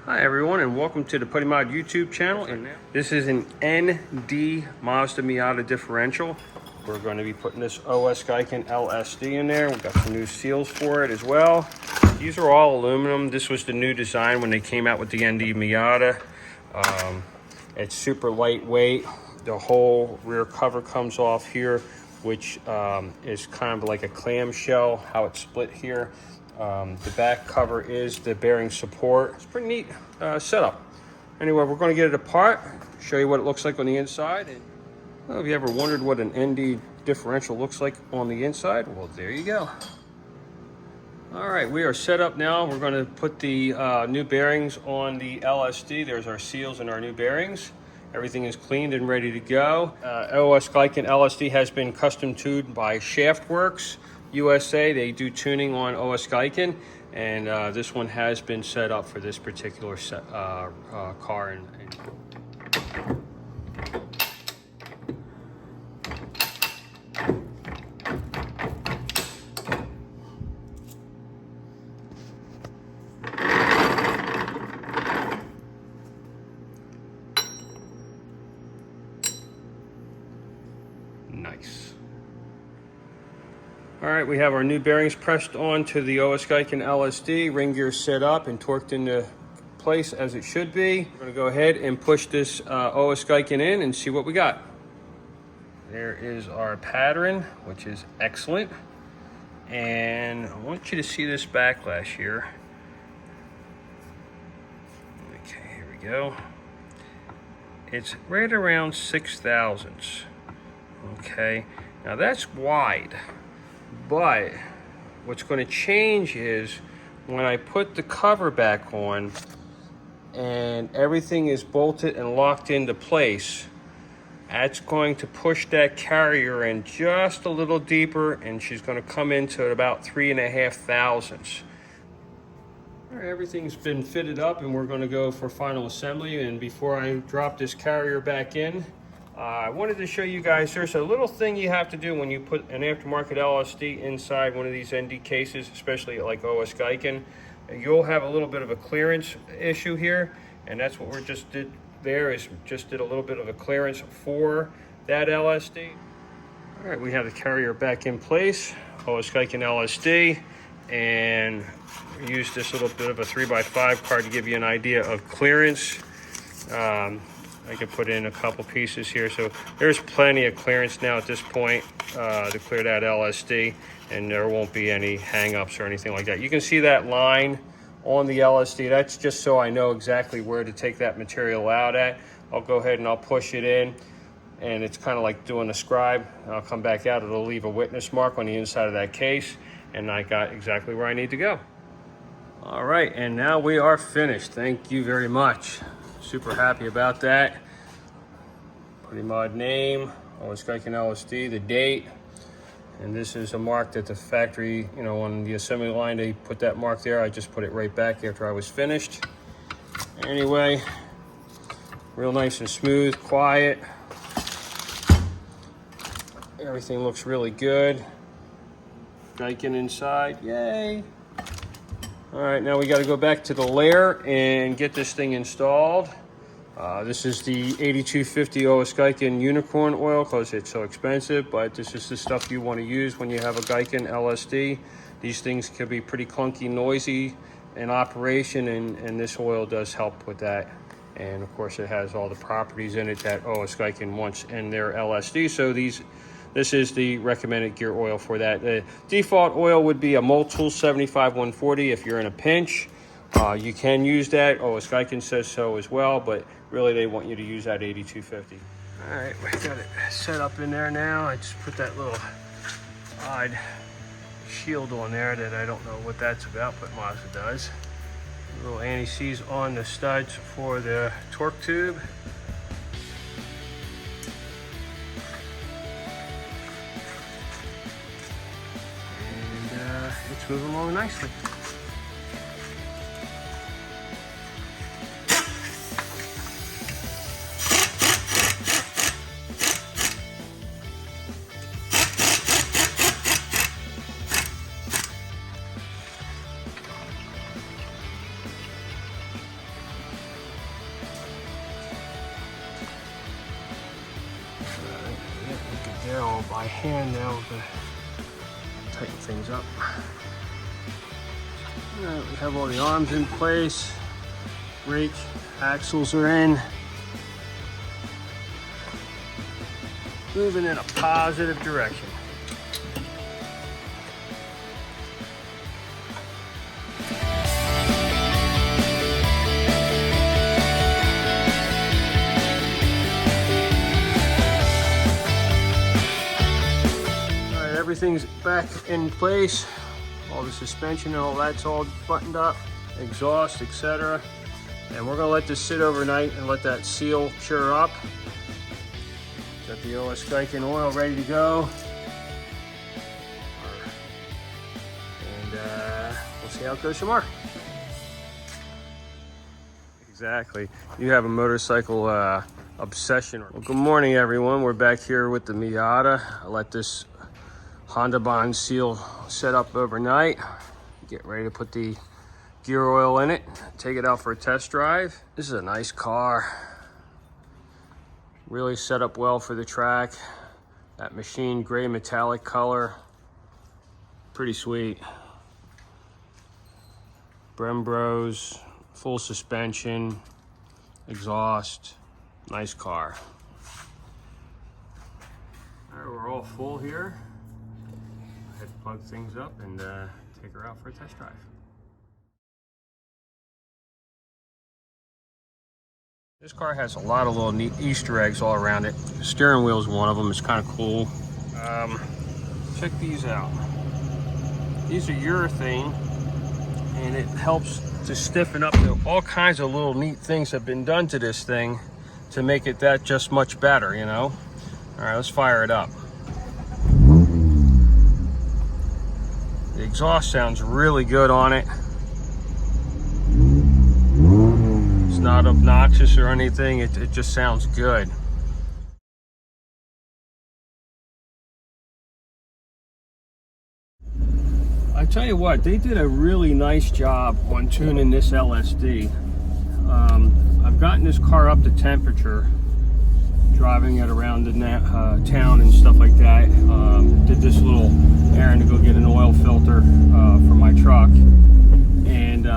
Hi everyone, and welcome to the Putty Mod YouTube channel. And this is an ND Mazda Miata differential. We're going to be putting this Osgiken LSD in there. We've got some new seals for it as well. These are all aluminum. This was the new design when they came out with the ND Miata. It's super lightweight. The whole rear cover comes off here, which is kind of like a clamshell, how it's split here. The back cover is the bearing support. It's a pretty neat setup. Anyway, we're going to get it apart, show you what it looks like on the inside. And well, if you ever wondered what an ND differential looks like on the inside, well, there you go. All right, we are set up now. We're going to put the new bearings on the LSD. There's our seals and our new bearings. Everything is cleaned and ready to go. Osgiken LSD has been custom tuned by Shaftworks USA. They do tuning on Osgiken, and this one has been set up for this particular car. Nice. All right, we have our new bearings pressed onto the Osgiken LSD, ring gear set up and torqued into place as it should be. We're gonna go ahead and push this Osgiken in and see what we got. There is our pattern, which is excellent. And I want you to see this backlash here. Okay, here we go. It's right around 6 thousandths. Okay, now that's wide. But what's going to change is when I put the cover back on and everything is bolted and locked into place, that's going to push that carrier in just a little deeper, and she's going to come into about 3.5 thousandths. All right, everything's been fitted up and we're going to go for final assembly. And before I drop this carrier back in, I wanted to show you guys, there's a little thing you have to do when you put an aftermarket LSD inside one of these ND cases, especially like Osgiken. You'll have a little bit of a clearance issue here, and that's what we just did there, is just did a little bit of a clearance for that LSD. All right, we have the carrier back in place, Osgiken LSD, and use this little bit of a 3x5 card to give you an idea of clearance. I could put in a couple pieces here, so there's plenty of clearance now at this point to clear that LSD, and there won't be any hang-ups or anything like that. You can see that line on the LSD. That's just so I know exactly where to take that material out at. I'll go ahead and I'll push it in, and it's kind of like doing a scribe. I'll come back out. It'll leave a witness mark on the inside of that case, and I got exactly where I need to go. All right, and now we are finished. Thank you very much. Super happy about that. Putty Mod name, Osgiken LSD, the date, and this is a mark that the factory, you know, on the assembly line, they put that mark there. I just put it right back after I was finished. Anyway, real nice and smooth, quiet. Everything looks really good. Osgiken inside, yay. All right, now we got to go back to the lair and get this thing installed. This is the 8250 Osgiken unicorn oil because it's so expensive, but this is the stuff you want to use when you have a Giken LSD. These things can be pretty clunky, noisy in operation, and this oil does help with that. And of course, it has all the properties in it that Osgiken wants in their LSD. So this is the recommended gear oil for that. The default oil would be a Multool 75-140 if you're in a pinch. You can use that. Osgiken says so as well, but really they want you to use that 8250. All right, we got it set up in there now. I just put that little odd shield on there that I don't know what that's about, but Mazda does. Little anti-seize on the studs for the torque tube. It's moving along nicely. there all by hand now. We're gonna tighten things up. All right, we have all the arms in place. Brake axles are in. Moving in a positive direction. Everything's back in place. All the suspension and all that's all buttoned up, exhaust, etc. And we're gonna let this sit overnight and let that seal cure up. Got the Osgiken oil ready to go. And we'll see how it goes tomorrow. Exactly. You have a motorcycle obsession. Well, good morning, everyone. We're back here with the Miata. I let this Honda Bond seal set up overnight. Get ready to put the gear oil in it, take it out for a test drive. This is a nice car. Really set up well for the track. That machine gray metallic color. Pretty sweet. Brembros, full suspension, exhaust. Nice car. All right, we're all full here. I had to plug things up and take her out for a test drive. This car has a lot of little neat Easter eggs all around it. The steering wheel is one of them. It's kind of cool. Check these out. These are urethane, and it helps to stiffen up. All kinds of little neat things have been done to this thing to make it that just much better, you know? All right, let's fire it up. The exhaust sounds really good on it. It's not obnoxious or anything. It just sounds good. I tell you what, they did a really nice job on tuning this LSD. I've gotten this car up to temperature, driving it around the town and stuff like that. Did this little errand to go get an oil filter for my truck, and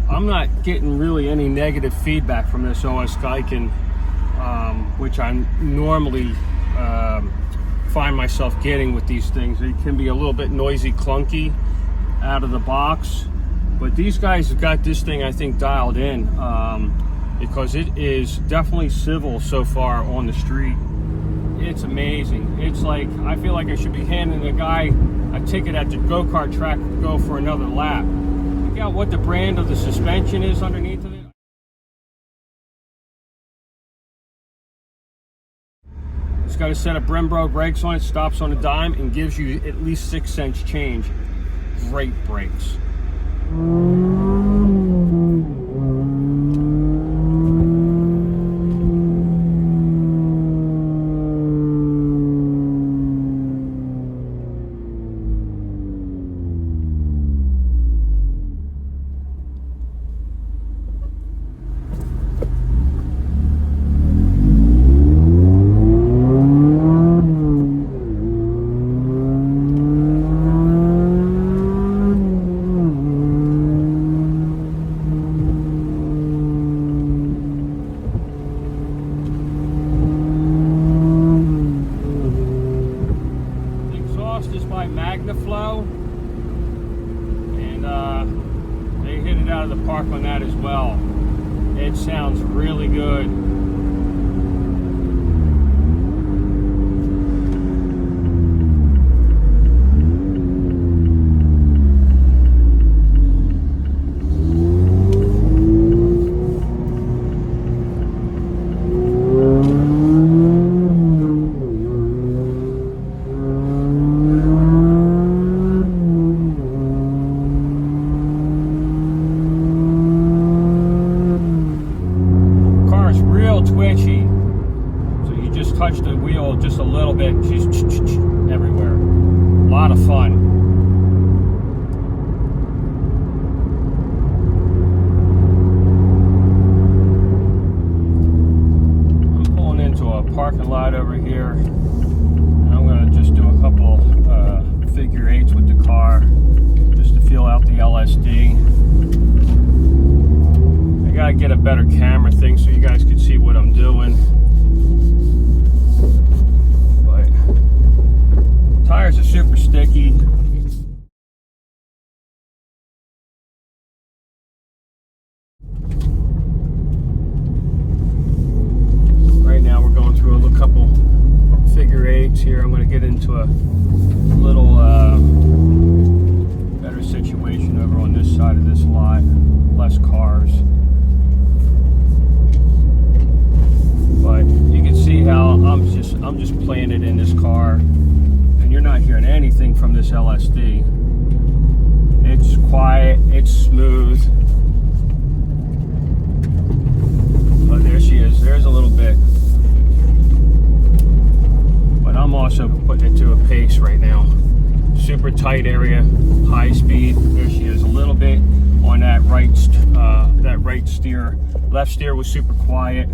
I'm not getting really any negative feedback from this Osgiken, which I normally find myself getting with these things. It can be a little bit noisy, clunky out of the box, but these guys have got this thing, I think, dialed in, because it is definitely civil so far on the street. It's amazing. It's like, I feel like I should be handing the guy a ticket at the go-kart track to go for another lap. Look out what the brand of the suspension is underneath of it. It's got a set of Brembo brakes on it, stops on a dime, and gives you at least 6 cents change. Great brakes. And they hit it out of the park on that as well. It sounds really good. Twitchy, so you just touch the wheel just a little bit, she's everywhere. A lot of fun. I'm pulling into a parking lot over here. I'm going to just do a couple figure 8s with the car just to feel out the LSD. I got to get a better camera thing so you guys can see what I'm doing. But tires are super sticky. Right now we're going through a couple figure 8s here. I'm going to get into a little better situation over on this side of this lot. Less cars. But you can see how I'm just playing it in this car, and you're not hearing anything from this LSD. It's quiet, it's smooth. Oh, there she is. There's a little bit. But I'm also putting it to a pace right now. Super tight area, high speed. There she is, a little bit on that right steer. Left steer was super quiet.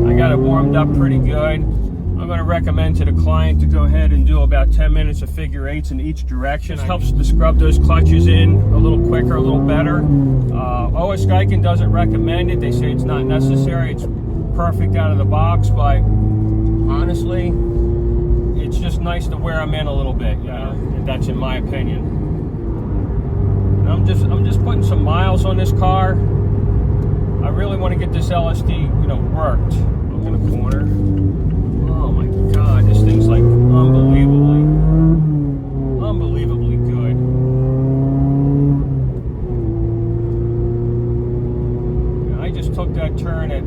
I got it warmed up pretty good. I'm going to recommend to the client to go ahead and do about 10 minutes of figure 8s in each direction. It helps to scrub those clutches in a little quicker, a little better. Osgiken doesn't recommend it. They say it's not necessary. It's perfect out of the box, but honestly, it's just nice to wear them in a little bit. Yeah, that's in my opinion. And I'm just putting some miles on this car. I really want to get this LSD, worked. I'm in a corner. Oh my God, this thing's like unbelievably good. I just took that turn at,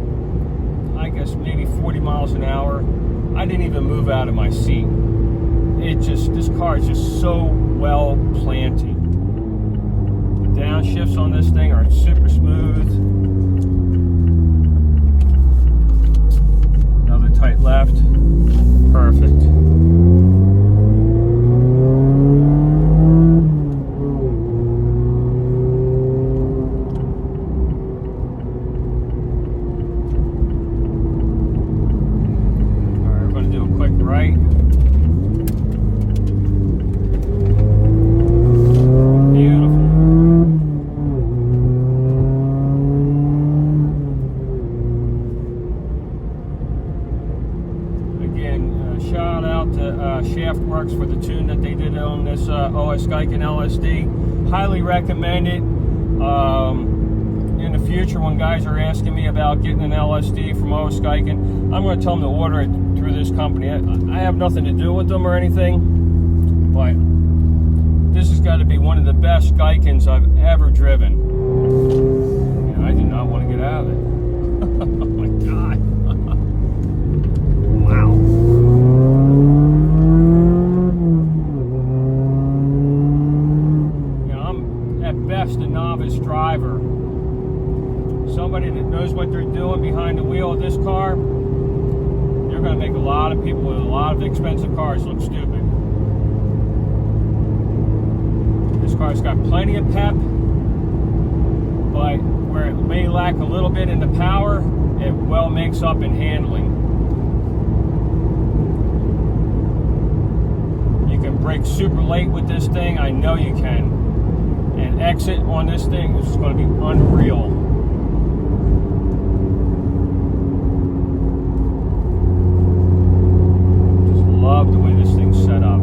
I guess, maybe 40 miles an hour. I didn't even move out of my seat. This car is just so well planted. The downshifts on this thing are super smooth. Another tight left. Perfect. Right. Beautiful. Again, shout out to Shaftworks for the tune that they did on this Osgiken LSD. Highly recommend it. In the future, when guys are asking me about getting an LSD from Osgiken, I'm going to tell them to order it through this company. I have nothing to do with them or anything, but this has got to be one of the best Gikens I've ever driven. And I do not want to get out of it. Oh my God. Wow. I'm at best a novice driver. Somebody that knows what they're doing behind the wheel of this car, you're going to make a lot of people with a lot of expensive cars look stupid. This car's got plenty of pep, but where it may lack a little bit in the power, it well makes up in handling. You can brake super late with this thing, I know you can. And exit on this thing is going to be unreal. Love the way this thing's set up.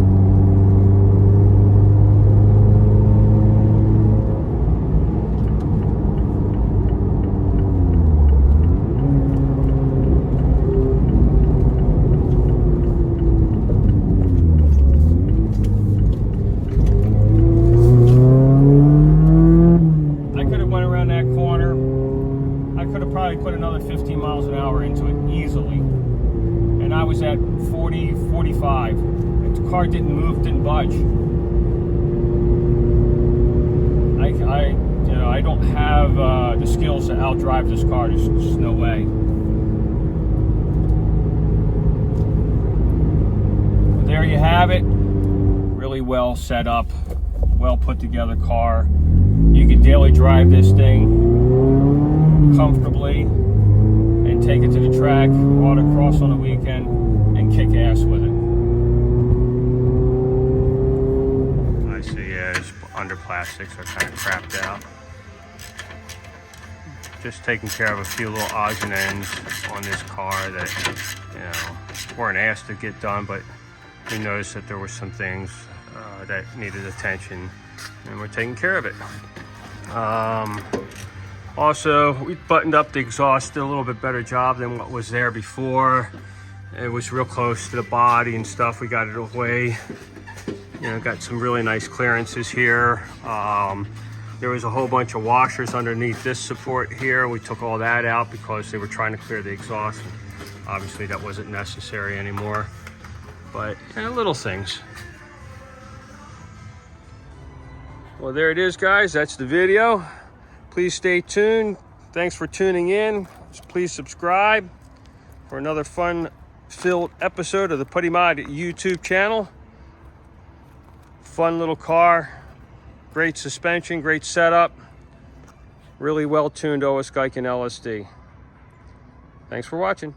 I could have went around that corner. I could have probably put another 15 miles an hour into it easily. And I was at 40, 45. The car didn't move, didn't budge. I don't have the skills to outdrive this car. There's just no way. There you have it. Really well set up, well put together car. You can daily drive this thing. comfortably and take it to the track, autocross on the weekend, and kick ass with it. I see, yeah, it's under plastics are kind of crapped out. Just taking care of a few little odds and ends on this car that, you know, weren't asked to get done, but we noticed that there were some things that needed attention, and we're taking care of it. Also, we buttoned up the exhaust, did a little bit better job than what was there before. It was real close to the body and stuff. We got it away. You know, got some really nice clearances here. There was a whole bunch of washers underneath this support here. We took all that out because they were trying to clear the exhaust. Obviously that wasn't necessary anymore, but you know, little things. Well, there it is, guys. That's the video. Please stay tuned. Thanks for tuning in. Please subscribe for another fun-filled episode of the Putty Mod YouTube channel. Fun little car. Great suspension, great setup. Really well-tuned Osgiken LSD. Thanks for watching.